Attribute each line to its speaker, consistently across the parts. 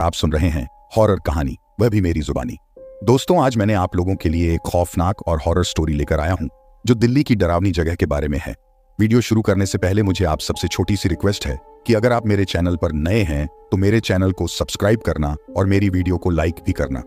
Speaker 1: आप सुन रहे हैं हॉरर कहानी, वह भी मेरी जुबानी। दोस्तों, आज मैंने आप लोगों के लिए एक खौफनाक और हॉरर स्टोरी लेकर आया हूं जो दिल्ली की डरावनी जगह के बारे में है। वीडियो शुरू करने से पहले मुझे आप सबसे छोटी सी रिक्वेस्ट है कि अगर आप मेरे चैनल पर नए हैं तो मेरे चैनल को सब्सक्राइब करना और मेरी वीडियो को लाइक भी करना।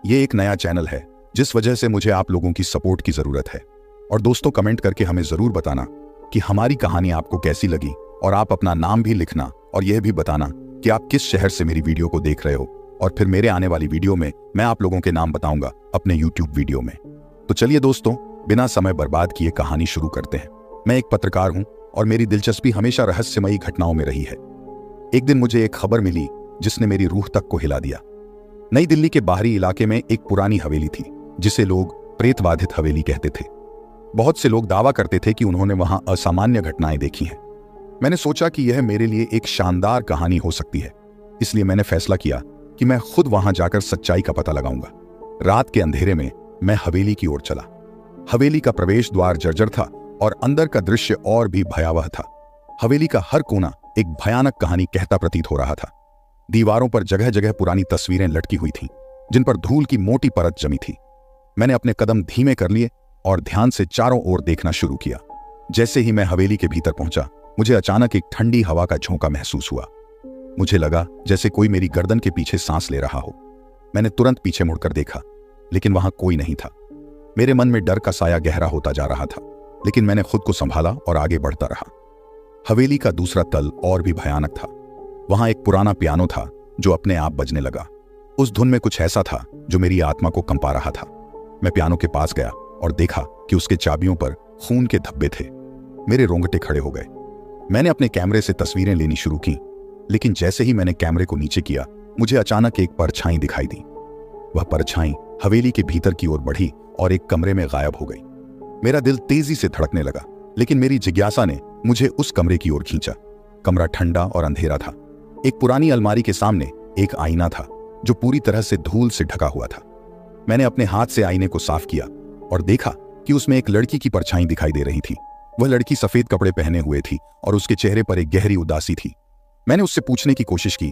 Speaker 1: ये एक नया चैनल है जिस वजह से मुझे आप लोगों की सपोर्ट की जरूरत है। और दोस्तों, कमेंट करके हमें जरूर बताना कि हमारी कहानी आपको कैसी लगी, और आप अपना नाम भी लिखना और यह भी बताना कि आप किस शहर से मेरी वीडियो को देख रहे हो। और फिर मेरे आने वाली वीडियो में मैं आप लोगों के नाम बताऊंगा अपने YouTube वीडियो में। तो चलिए दोस्तों, बिना समय बर्बाद किए कहानी शुरू करते हैं। मैं एक पत्रकार हूं और मेरी दिलचस्पी हमेशा रहस्यमयी घटनाओं में रही है। एक दिन मुझे एक खबर मिली जिसने मेरी रूह तक को हिला दिया। नई दिल्ली के बाहरी इलाके में एक पुरानी हवेली थी जिसे लोग प्रेतबाधित हवेली कहते थे। बहुत से लोग दावा करते थे कि उन्होंने वहां असामान्य घटनाएं देखी हैं। मैंने सोचा कि यह मेरे लिए एक शानदार कहानी हो सकती है, इसलिए मैंने फैसला किया कि मैं खुद वहां जाकर सच्चाई का पता लगाऊंगा। रात के अंधेरे में मैं हवेली की ओर चला। हवेली का प्रवेश द्वार जर्जर था और अंदर का दृश्य और भी भयावह था। हवेली का हर कोना एक भयानक कहानी कहता प्रतीत हो रहा था। दीवारों पर जगह जगह पुरानी तस्वीरें लटकी हुई थीं, जिन पर धूल की मोटी परत जमी थी। मैंने अपने कदम धीमे कर लिए और ध्यान से चारों ओर देखना शुरू किया। जैसे ही मैं हवेली के भीतर पहुंचा, मुझे अचानक एक ठंडी हवा का झोंका महसूस हुआ। मुझे लगा जैसे कोई मेरी गर्दन के पीछे सांस ले रहा हो। मैंने तुरंत पीछे मुड़कर देखा, लेकिन वहां कोई नहीं था। मेरे मन में डर का साया गहरा होता जा रहा था, लेकिन मैंने खुद को संभाला और आगे बढ़ता रहा। हवेली का दूसरा तल और भी भयानक था। वहां एक पुराना पियानो था जो अपने आप बजने लगा। उस धुन में कुछ ऐसा था जो मेरी आत्मा को कंपा रहा था। मैं पियानो के पास गया और देखा कि उसके चाबियों पर खून के धब्बे थे। मेरे रोंगटे खड़े हो गए। मैंने अपने कैमरे से तस्वीरें लेनी शुरू की, लेकिन जैसे ही मैंने कैमरे को नीचे किया, मुझे अचानक एक परछाई दिखाई दी। वह परछाई हवेली के भीतर की ओर बढ़ी और एक कमरे में गायब हो गई। मेरा दिल तेजी से धड़कने लगा, लेकिन मेरी जिज्ञासा ने मुझे उस कमरे की ओर खींचा। कमरा ठंडा और अंधेरा था। एक पुरानी अलमारी के सामने एक आईना था जो पूरी तरह से धूल से ढका हुआ था। मैंने अपने हाथ से आईने को साफ किया और देखा कि उसमें एक लड़की की परछाई दिखाई दे रही थी। वह लड़की सफेद कपड़े पहने हुए थी और उसके चेहरे पर एक गहरी उदासी थी। मैंने उससे पूछने की कोशिश की,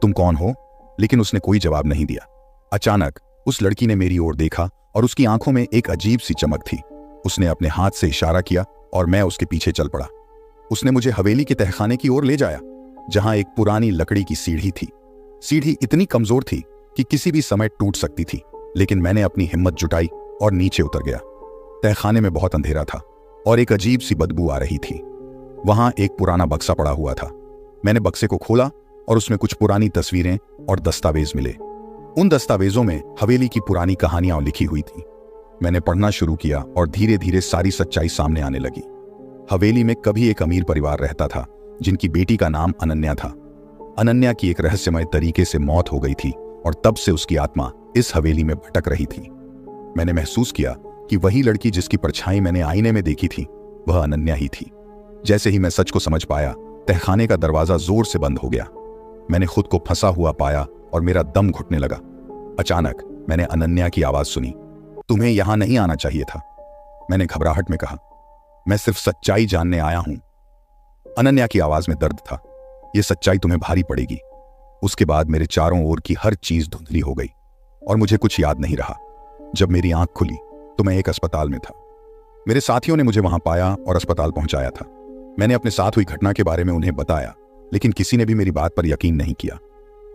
Speaker 1: तुम कौन हो? लेकिन उसने कोई जवाब नहीं दिया। अचानक उस लड़की ने मेरी ओर देखा और उसकी आंखों में एक अजीब सी चमक थी। उसने अपने हाथ से इशारा किया और मैं उसके पीछे चल पड़ा। उसने मुझे हवेली के तहखाने की ओर ले जाया, जहां एक पुरानी लकड़ी की सीढ़ी थी। सीढ़ी इतनी कमजोर थी कि किसी भी समय टूट सकती थी, लेकिन मैंने अपनी हिम्मत जुटाई और नीचे उतर गया। तहखाने में बहुत अंधेरा था और एक अजीब सी बदबू आ रही थी। वहां एक पुराना बक्सा पड़ा हुआ था। मैंने बक्से को खोला और उसमें कुछ पुरानी तस्वीरें और दस्तावेज मिले। उन दस्तावेजों में हवेली की पुरानी कहानियां लिखी हुई थी। मैंने पढ़ना शुरू किया और धीरे धीरे सारी सच्चाई सामने आने लगी। हवेली में कभी एक अमीर परिवार रहता था जिनकी बेटी का नाम अनन्या था। अनन्या की एक रहस्यमय तरीके से मौत हो गई थी और तब से उसकी आत्मा इस हवेली में भटक रही थी। मैंने महसूस किया कि वही लड़की जिसकी परछाई मैंने आईने में देखी थी, वह अनन्या ही थी। जैसे ही मैं सच को समझ पाया, तहखाने का दरवाजा जोर से बंद हो गया। मैंने खुद को फंसा हुआ पाया और मेरा दम घुटने लगा। अचानक मैंने अनन्या की आवाज सुनी, तुम्हें यहां नहीं आना चाहिए था। मैंने घबराहट में कहा, मैं सिर्फ सच्चाई जानने आया हूं। अनन्या की आवाज में दर्द था। यह सच्चाई तुम्हें भारी पड़ेगी। उसके बाद मेरे चारों ओर की हर चीज धुंधली हो गई और मुझे कुछ याद नहीं रहा। जब मेरी आंख खुली तो मैं एक अस्पताल में था। मेरे साथियों ने मुझे वहां पाया और अस्पताल पहुंचाया था। मैंने अपने साथ हुई घटना के बारे में उन्हें बताया, लेकिन किसी ने भी मेरी बात पर यकीन नहीं किया।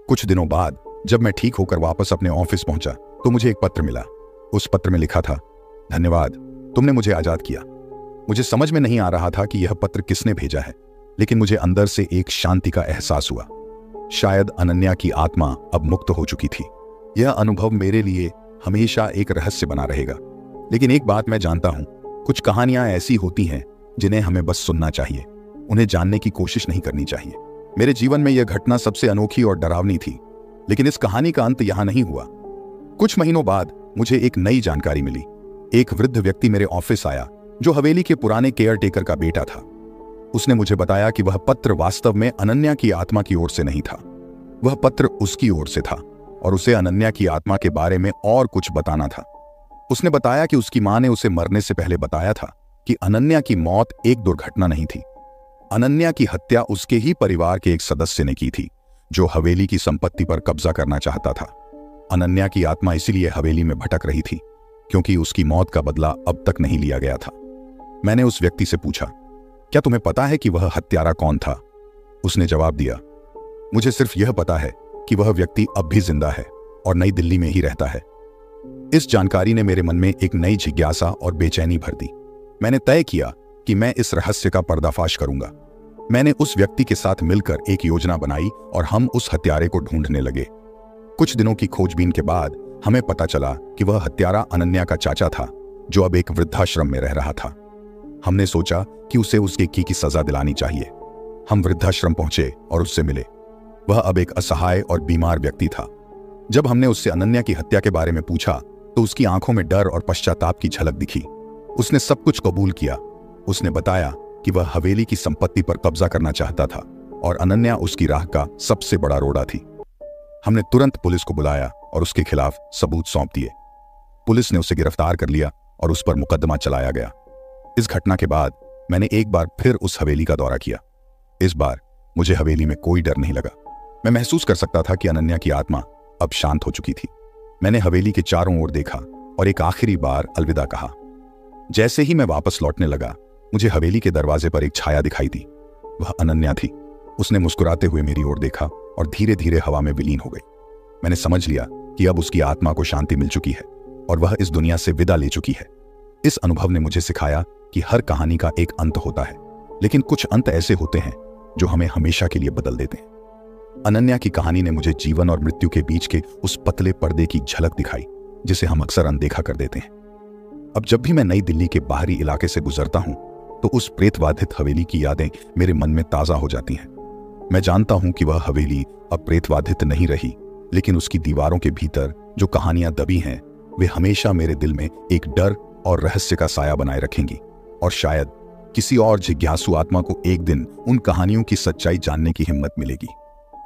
Speaker 1: कुछ दिनों बाद जब मैं ठीक होकर वापस अपने ऑफिस पहुंचा तो मुझे एक पत्र मिला। उस पत्र में लिखा था, धन्यवाद, तुमने मुझे आजाद किया। मुझे समझ में नहीं आ रहा था कि यह पत्र किसने भेजा है, लेकिन मुझे अंदर से एक शांति का एहसास हुआ। शायद अनन्या की आत्मा अब मुक्त हो चुकी थी। यह अनुभव मेरे लिए हमेशा एक रहस्य बना रहेगा। लेकिन एक बात मैं जानता हूं, कुछ कहानियां ऐसी होती हैं जिन्हें हमें बस सुनना चाहिए, उन्हें जानने की कोशिश नहीं करनी चाहिए। मेरे जीवन में यह घटना सबसे अनोखी और डरावनी थी, लेकिन इस कहानी का अंत यहां नहीं हुआ। कुछ महीनों बाद मुझे एक नई जानकारी मिली। एक वृद्ध व्यक्ति मेरे ऑफिस आया जो हवेली के पुराने केयर टेकर का बेटा था। उसने मुझे बताया कि वह पत्र वास्तव में अनन्या की आत्मा की ओर से नहीं था। वह पत्र उसकी ओर से था और उसे अनन्या की आत्मा के बारे में और कुछ बताना था। उसने बताया कि उसकी मां ने उसे मरने से पहले बताया था कि अनन्या की मौत एक दुर्घटना नहीं थी। अनन्या की हत्या उसके ही परिवार के एक सदस्य ने की थी, जो हवेली की संपत्ति पर कब्जा करना चाहता था। अनन्या की आत्मा इसीलिए हवेली में भटक रही थी क्योंकि उसकी मौत का बदला अब तक नहीं लिया गया था। मैंने उस व्यक्ति से पूछा, क्या तुम्हें पता है कि वह हत्यारा कौन था? उसने जवाब दिया, मुझे सिर्फ यह पता है कि वह व्यक्ति अब भी जिंदा है और नई दिल्ली में ही रहता है। इस जानकारी ने मेरे मन में एक नई जिज्ञासा और बेचैनी भर दी। मैंने तय किया कि मैं इस रहस्य का पर्दाफाश करूंगा। मैंने उस व्यक्ति के साथ मिलकर एक योजना बनाई और हम उस हत्यारे को ढूंढने लगे। कुछ दिनों की खोजबीन के बाद हमें पता चला कि वह हत्यारा अनन्या का चाचा था, जो अब एक वृद्धाश्रम में रह रहा था। हमने सोचा कि उसे उसके की सजा दिलानी चाहिए। हम वृद्धाश्रम पहुंचे और उससे मिले। वह अब एक असहाय और बीमार व्यक्ति था। जब हमने उससे अनन्या की हत्या के बारे में पूछा तो उसकी आंखों में डर और पश्चाताप की झलक दिखी। उसने सब कुछ कबूल किया। उसने बताया कि वह हवेली की संपत्ति पर कब्जा करना चाहता था और अनन्या उसकी राह का सबसे बड़ा रोड़ा थी। हमने तुरंत पुलिस को बुलाया और उसके खिलाफ सबूत सौंप दिए। पुलिस ने उसे गिरफ्तार कर लिया और उस पर मुकदमा चलाया गया। इस घटना के बाद मैंने एक बार फिर उस हवेली का दौरा किया। इस बार मुझे हवेली में कोई डर नहीं लगा। मैं महसूस कर सकता था कि अनन्या की आत्मा अब शांत हो चुकी थी। मैंने हवेली के चारों ओर देखा और एक आखिरी बार अलविदा कहा। जैसे ही मैं वापस लौटने लगा, मुझे हवेली के दरवाजे पर एक छाया दिखाई दी। वह अनन्या थी। उसने मुस्कुराते हुए मेरी ओर देखा और धीरे धीरे हवा में विलीन हो गई। मैंने समझ लिया कि अब उसकी आत्मा को शांति मिल चुकी है और वह इस दुनिया से विदा ले चुकी है। इस अनुभव ने मुझे सिखाया कि हर कहानी का एक अंत होता है, लेकिन कुछ अंत ऐसे होते हैं जो हमें हमेशा के लिए बदल देते हैं। अनन्या की कहानी ने मुझे जीवन और मृत्यु के बीच के उस पतले पर्दे की झलक दिखाई जिसे हम अक्सर अनदेखा कर देते हैं। अब जब भी मैं नई दिल्ली के बाहरी इलाके से गुजरता हूं तो उस प्रेतबाधित हवेली की यादें मेरे मन में ताजा हो जाती हैं। मैं जानता हूं कि वह हवेली अब प्रेतबाधित नहीं रही, लेकिन उसकी दीवारों के भीतर जो कहानियां दबी हैं वे हमेशा मेरे दिल में एक डर और रहस्य का साया बनाए रखेंगी। और शायद किसी और जिज्ञासु आत्मा को एक दिन उन कहानियों की सच्चाई जानने की हिम्मत मिलेगी।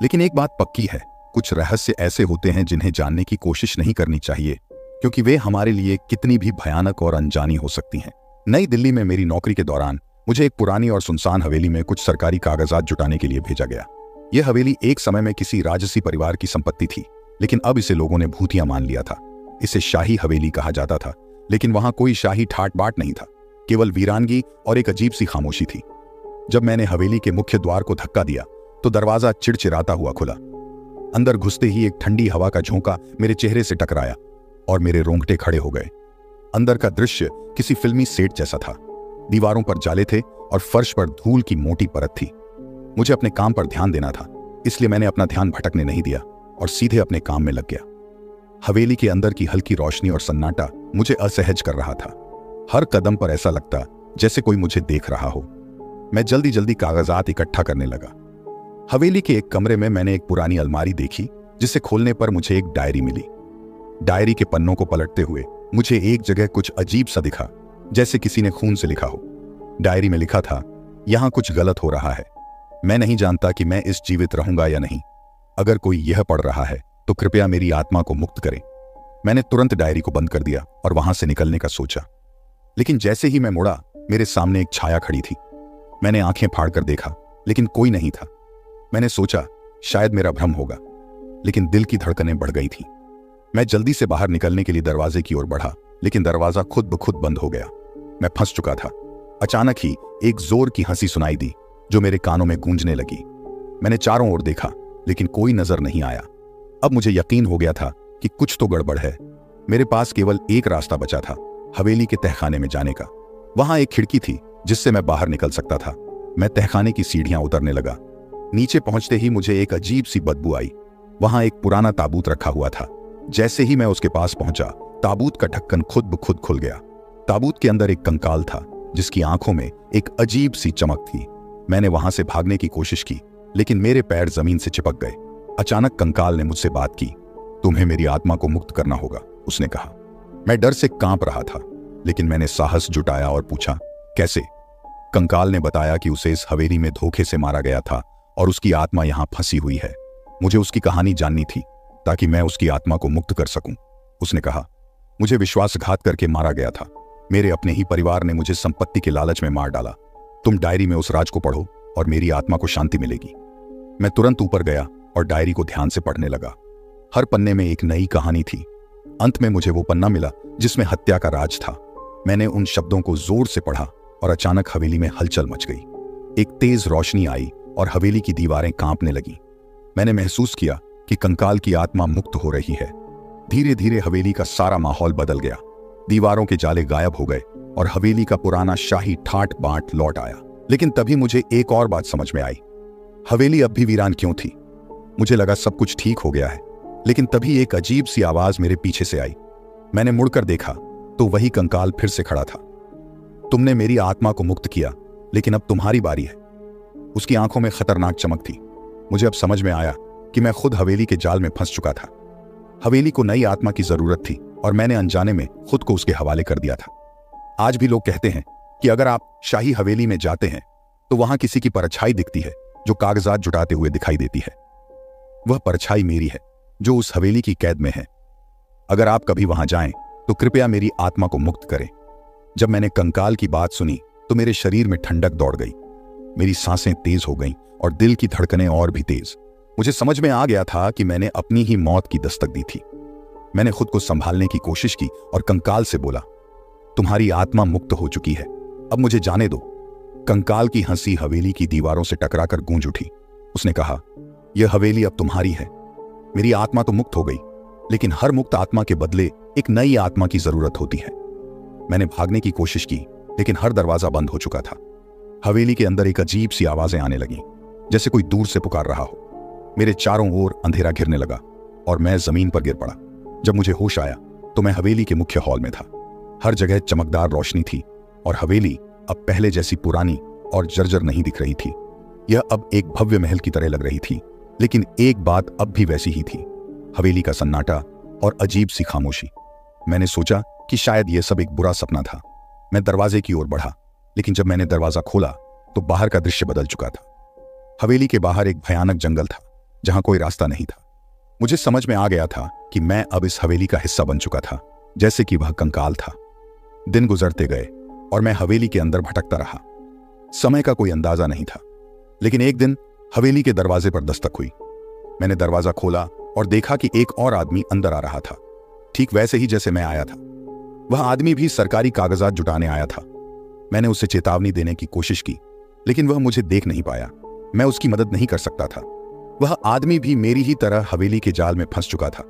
Speaker 1: लेकिन एक बात पक्की है, कुछ रहस्य ऐसे होते हैं जिन्हें जानने की कोशिश नहीं करनी चाहिए, क्योंकि वे हमारे लिए कितनी भी भयानक और अनजानी हो सकती हैं। नई दिल्ली में मेरी नौकरी के दौरान मुझे एक पुरानी और सुनसान हवेली में कुछ सरकारी कागजात जुटाने के लिए भेजा गया। यह हवेली एक समय में किसी राजसी परिवार की संपत्ति थी, लेकिन अब इसे लोगों ने भूतिया मान लिया था। इसे शाही हवेली कहा जाता था, लेकिन वहां कोई शाही ठाट बाट नहीं था, केवल वीरानगी और एक अजीब सी खामोशी थी। जब मैंने हवेली के मुख्य द्वार को धक्का दिया तो दरवाजा चिड़चिड़ाता हुआ खुला। अंदर घुसते ही एक ठंडी हवा का झोंका मेरे चेहरे से टकराया और मेरे रोंगटे खड़े हो गए। अंदर का दृश्य किसी फिल्मी सेट जैसा था। दीवारों पर जाले थे और फर्श पर धूल की मोटी परत थी। मुझे अपने काम पर ध्यान देना था, इसलिए मैंने अपना ध्यान भटकने नहीं दिया और सीधे अपने काम में लग गया। हवेली के अंदर की हल्की रोशनी और सन्नाटा मुझे असहज कर रहा था। हर कदम पर ऐसा लगता जैसे कोई मुझे देख रहा हो। मैं जल्दी जल्दी कागजात इकट्ठा करने लगा। हवेली के एक कमरे में मैंने एक पुरानी अलमारी देखी, जिसे खोलने पर मुझे एक डायरी मिली। डायरी के पन्नों को पलटते हुए मुझे एक जगह कुछ अजीब सा दिखा, जैसे किसी ने खून से लिखा हो। डायरी में लिखा था, यहां कुछ गलत हो रहा है। मैं नहीं जानता कि मैं इस जीवित रहूंगा या नहीं। अगर कोई यह पढ़ रहा है तो कृपया मेरी आत्मा को मुक्त करें। मैंने तुरंत डायरी को बंद कर दिया और वहां से निकलने का सोचा, लेकिन जैसे ही मैं मुड़ा, मेरे सामने एक छाया खड़ी थी। मैंने आंखें फाड़कर देखा, लेकिन कोई नहीं था। मैंने सोचा शायद मेरा भ्रम होगा, लेकिन दिल की धड़कनें बढ़ गई थीं। मैं जल्दी से बाहर निकलने के लिए दरवाजे की ओर बढ़ा, लेकिन दरवाजा खुद ब खुद बंद हो गया। मैं फंस चुका था। अचानक ही एक जोर की हंसी सुनाई दी, जो मेरे कानों में गूंजने लगी। मैंने चारों ओर देखा, लेकिन कोई नजर नहीं आया। अब मुझे यकीन हो गया था कि कुछ तो गड़बड़ है। मेरे पास केवल एक रास्ता बचा था, हवेली के तहखाने में जाने का। वहां एक खिड़की थी जिससे मैं बाहर निकल सकता था। मैं तहखाने की सीढ़ियां उतरने लगा। नीचे पहुंचते ही मुझे एक अजीब सी बदबू आई। वहां एक पुराना ताबूत रखा हुआ था। जैसे ही मैं उसके पास पहुंचा, ताबूत का ढक्कन खुद ब खुद खुल गया। ताबूत के अंदर एक कंकाल था, जिसकी आंखों में एक अजीब सी चमक थी। मैंने वहां से भागने की कोशिश की, लेकिन मेरे पैर जमीन से चिपक गए। अचानक कंकाल ने मुझसे बात की। तुम्हें मेरी आत्मा को मुक्त करना होगा, उसने कहा। मैं डर से कांप रहा था, लेकिन मैंने साहस जुटाया और पूछा, कैसे? कंकाल ने बताया कि उसे इस हवेली में धोखे से मारा गया था और उसकी आत्मा यहां फंसी हुई है। मुझे उसकी कहानी जाननी थी ताकि मैं उसकी आत्मा को मुक्त कर सकूं। उसने कहा, मुझे विश्वासघात करके मारा गया था। मेरे अपने ही परिवार ने मुझे संपत्ति के लालच में मार डाला। तुम डायरी में उस राज को पढ़ो और मेरी आत्मा को शांति मिलेगी। मैं तुरंत ऊपर गया और डायरी को ध्यान से पढ़ने लगा। हर पन्ने में एक नई कहानी थी। अंत में मुझे वो पन्ना मिला जिसमें हत्या का राज था। मैंने उन शब्दों को जोर से पढ़ा और अचानक हवेली में हलचल मच गई। एक तेज रोशनी आई और हवेली की दीवारें कांपने लगीं। मैंने महसूस किया कि कंकाल की आत्मा मुक्त हो रही है। धीरे धीरे हवेली का सारा माहौल बदल गया। दीवारों के जाले गायब हो गए और हवेली का पुराना शाही ठाट बाट लौट आया। लेकिन तभी मुझे एक और बात समझ में आई। हवेली अब भी वीरान क्यों थी? मुझे लगा सब कुछ ठीक हो गया है, लेकिन तभी एक अजीब सी आवाज मेरे पीछे से आई। मैंने मुड़कर देखा तो वही कंकाल फिर से खड़ा था। तुमने मेरी आत्मा को मुक्त किया, लेकिन अब तुम्हारी बारी है। उसकी आंखों में खतरनाक चमक थी। मुझे अब समझ में आया कि मैं खुद हवेली के जाल में फंस चुका था। हवेली को नई आत्मा की जरूरत थी और मैंने अनजाने में खुद को उसके हवाले कर दिया था। आज भी लोग कहते हैं कि अगर आप शाही हवेली में जाते हैं तो वहां किसी की परछाई दिखती है जो कागजात जुटाते हुए दिखाई देती है। वह परछाई मेरी है जो उस हवेली की कैद में है। अगर आप कभी वहां जाएं तो कृपया मेरी आत्मा को मुक्त करें। जब मैंने कंकाल की बात सुनी तो मेरे शरीर में ठंडक दौड़ गई। मेरी सांसें तेज हो गईं और दिल की धड़कनें और भी तेज। मुझे समझ में आ गया था कि मैंने अपनी ही मौत की दस्तक दी थी। मैंने खुद को संभालने की कोशिश की और कंकाल से बोला, तुम्हारी आत्मा मुक्त हो चुकी है, अब मुझे जाने दो। कंकाल की हंसी हवेली की दीवारों से टकराकर गूंज उठी। उसने कहा, यह हवेली अब तुम्हारी है। मेरी आत्मा तो मुक्त हो गई, लेकिन हर मुक्त आत्मा के बदले एक नई आत्मा की जरूरत होती है। मैंने भागने की कोशिश की, लेकिन हर दरवाजा बंद हो चुका था। हवेली के अंदर एक अजीब सी आवाजें आने लगीं, जैसे कोई दूर से पुकार रहा हो। मेरे चारों ओर अंधेरा घिरने लगा और मैं जमीन पर गिर पड़ा। जब मुझे होश आया तो मैं हवेली के मुख्य हॉल में था। हर जगह चमकदार रोशनी थी और हवेली अब पहले जैसी पुरानी और जर्जर नहीं दिख रही थी। यह अब एक भव्य महल की तरह लग रही थी। लेकिन एक बात अब भी वैसी ही थी, हवेली का सन्नाटा और अजीब सी खामोशी। मैंने सोचा कि शायद यह सब एक बुरा सपना था। मैं दरवाजे की ओर बढ़ा, लेकिन जब मैंने दरवाजा खोला तो बाहर का दृश्य बदल चुका था। हवेली के बाहर एक भयानक जंगल था जहां कोई रास्ता नहीं था। मुझे समझ में आ गया था कि मैं अब इस हवेली का हिस्सा बन चुका था, जैसे कि वह कंकाल था। दिन गुजरते गए और मैं हवेली के अंदर भटकता रहा। समय का कोई अंदाजा नहीं था। लेकिन एक दिन हवेली के दरवाजे पर दस्तक हुई। मैंने दरवाजा खोला और देखा कि एक और आदमी अंदर आ रहा था, ठीक वैसे ही जैसे मैं आया था। वह आदमी भी सरकारी कागजात जुटाने आया था। मैंने उसे चेतावनी देने की कोशिश की, लेकिन वह मुझे देख नहीं पाया। मैं उसकी मदद नहीं कर सकता था। वह आदमी भी मेरी ही तरह हवेली के जाल में फंस चुका था।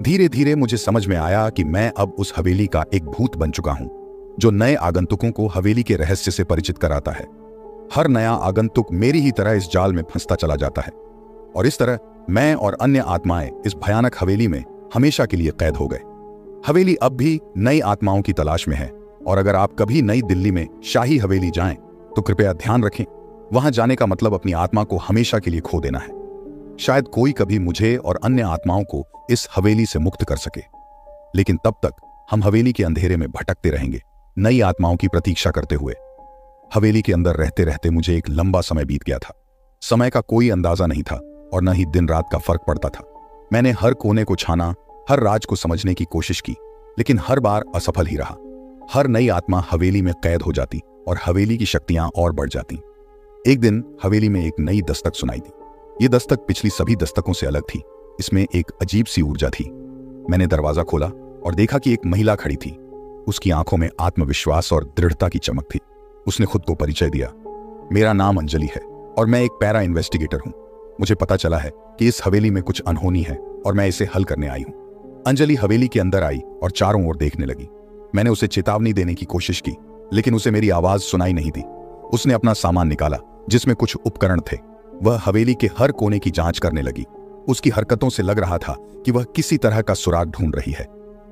Speaker 1: धीरे धीरे मुझे समझ में आया कि मैं अब उस हवेली का एक भूत बन चुका हूं, जो नए आगंतुकों को हवेली के रहस्य से परिचित कराता है। हर नया आगंतुक मेरी ही तरह इस जाल में फंसता चला जाता है और इस तरह मैं और अन्य आत्माएं इस भयानक हवेली में हमेशा के लिए कैद हो गए। हवेली अब भी नई आत्माओं की तलाश में है और अगर आप कभी नई दिल्ली में शाही हवेली जाएं तो कृपया ध्यान रखें, वहां जाने का मतलब अपनी आत्मा को हमेशा के लिए खो देना है। शायद कोई कभी मुझे और अन्य आत्माओं को इस हवेली से मुक्त कर सके, लेकिन तब तक हम हवेली के अंधेरे में भटकते रहेंगे, नई आत्माओं की प्रतीक्षा करते हुए। हवेली के अंदर रहते रहते मुझे एक लंबा समय बीत गया था। समय का कोई अंदाजा नहीं था और न ही दिन रात का फर्क पड़ता था। मैंने हर कोने को छाना, हर राज को समझने की कोशिश की, लेकिन हर बार असफल ही रहा। हर नई आत्मा हवेली में कैद हो जाती और हवेली की शक्तियां और बढ़ जाती। एक दिन हवेली में एक नई दस्तक सुनाई दी। ये दस्तक पिछली सभी दस्तकों से अलग थी। इसमें एक अजीब सी ऊर्जा थी। मैंने दरवाजा खोला और देखा कि एक महिला खड़ी थी। उसकी आंखों में आत्मविश्वास और दृढ़ता की चमक थी। उसने खुद को परिचय दिया, मेरा नाम अंजलि है और मैं एक पैरा इन्वेस्टिगेटर हूं। मुझे पता चला है कि इस हवेली में कुछ अनहोनी है और मैं इसे हल करने आई हूं। अंजलि हवेली के अंदर आई और चारों ओर देखने लगी। मैंने उसे चेतावनी देने की कोशिश की, लेकिन उसे मेरी आवाज सुनाई नहीं दी। उसने अपना सामान निकाला जिसमें कुछ उपकरण थे। वह हवेली के हर कोने की जांच करने लगी। उसकी हरकतों से लग रहा था कि वह किसी तरह का सुराग ढूंढ रही है।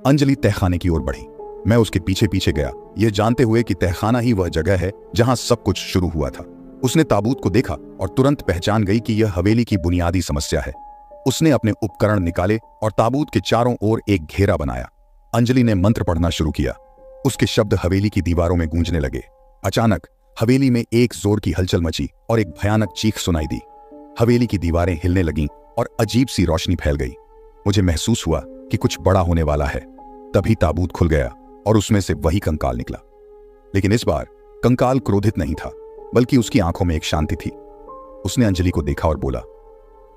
Speaker 1: अंजलि तहखाने की ओर बढ़ी। मैं उसके पीछे पीछे गया, यह जानते हुए कि तहखाना ही वह जगह है जहां सब कुछ शुरू हुआ था। उसने ताबूत को देखा और तुरंत पहचान गई कि यह हवेली की बुनियादी समस्या है। उसने अपने उपकरण निकाले और ताबूत के चारों ओर एक घेरा बनाया। अंजलि ने मंत्र पढ़ना शुरू किया। उसके शब्द हवेली की दीवारों में गूंजने लगे। अचानक हवेली में एक जोर की हलचल मची और एक भयानक चीख सुनाई दी। हवेली की दीवारें हिलने लगीं और अजीब सी रोशनी फैल गई। मुझे महसूस हुआ कि कुछ बड़ा होने वाला है। तभी ताबूत खुल गया और उसमें से वही कंकाल निकला। लेकिन इस बार कंकाल क्रोधित नहीं था, बल्कि उसकी आंखों में एक शांति थी। उसने अंजलि को देखा और बोला,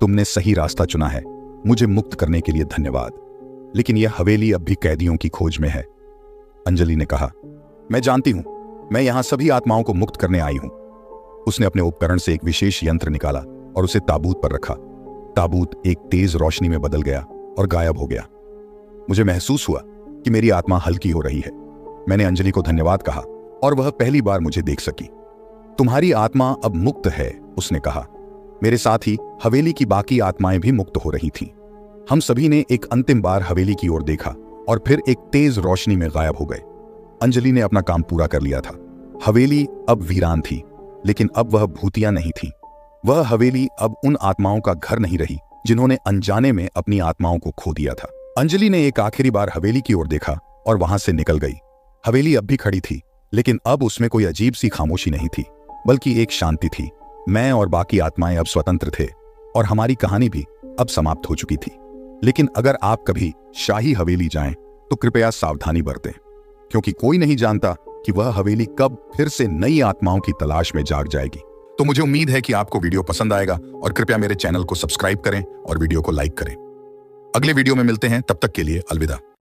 Speaker 1: तुमने सही रास्ता चुना है। मुझे मुक्त करने के लिए धन्यवाद, लेकिन यह हवेली अब भी कैदियों की खोज में है। अंजलि ने कहा, मैं जानती हूं, मैं यहां सभी आत्माओं को मुक्त करने आई हूं। उसने अपने उपकरण से एक विशेष यंत्र निकाला और उसे ताबूत पर रखा। ताबूत एक तेज रोशनी में बदल गया और गायब हो गया। मुझे महसूस हुआ कि मेरी आत्मा हल्की हो रही है। मैंने अंजलि को धन्यवाद कहा और वह पहली बार मुझे देख सकी। तुम्हारी आत्मा अब मुक्त है, उसने कहा। मेरे साथ ही हवेली की बाकी आत्माएं भी मुक्त हो रही थीं। हम सभी ने एक अंतिम बार हवेली की ओर देखा और फिर एक तेज रोशनी में गायब हो गए। अंजलि ने अपना काम पूरा कर लिया था। हवेली अब वीरान थी, लेकिन अब वह भूतिया नहीं थी। वह हवेली अब उन आत्माओं का घर नहीं रही जिन्होंने अनजाने में अपनी आत्माओं को खो दिया था। अंजलि ने एक आखिरी बार हवेली की ओर देखा और वहां से निकल गई। हवेली अब भी खड़ी थी, लेकिन अब उसमें कोई अजीब सी खामोशी नहीं थी, बल्कि एक शांति थी। मैं और बाकी आत्माएं अब स्वतंत्र थे और हमारी कहानी भी अब समाप्त हो चुकी थी। लेकिन अगर आप कभी शाही हवेली जाएं तो कृपया सावधानी बरतें, क्योंकि कोई नहीं जानता कि वह हवेली कब फिर से नई आत्माओं की तलाश में जाग जाएगी। तो मुझे उम्मीद है कि आपको वीडियो पसंद आएगा और कृपया मेरे चैनल को सब्सक्राइब करें और वीडियो को लाइक करें। अगले वीडियो में मिलते हैं, तब तक के लिए अलविदा।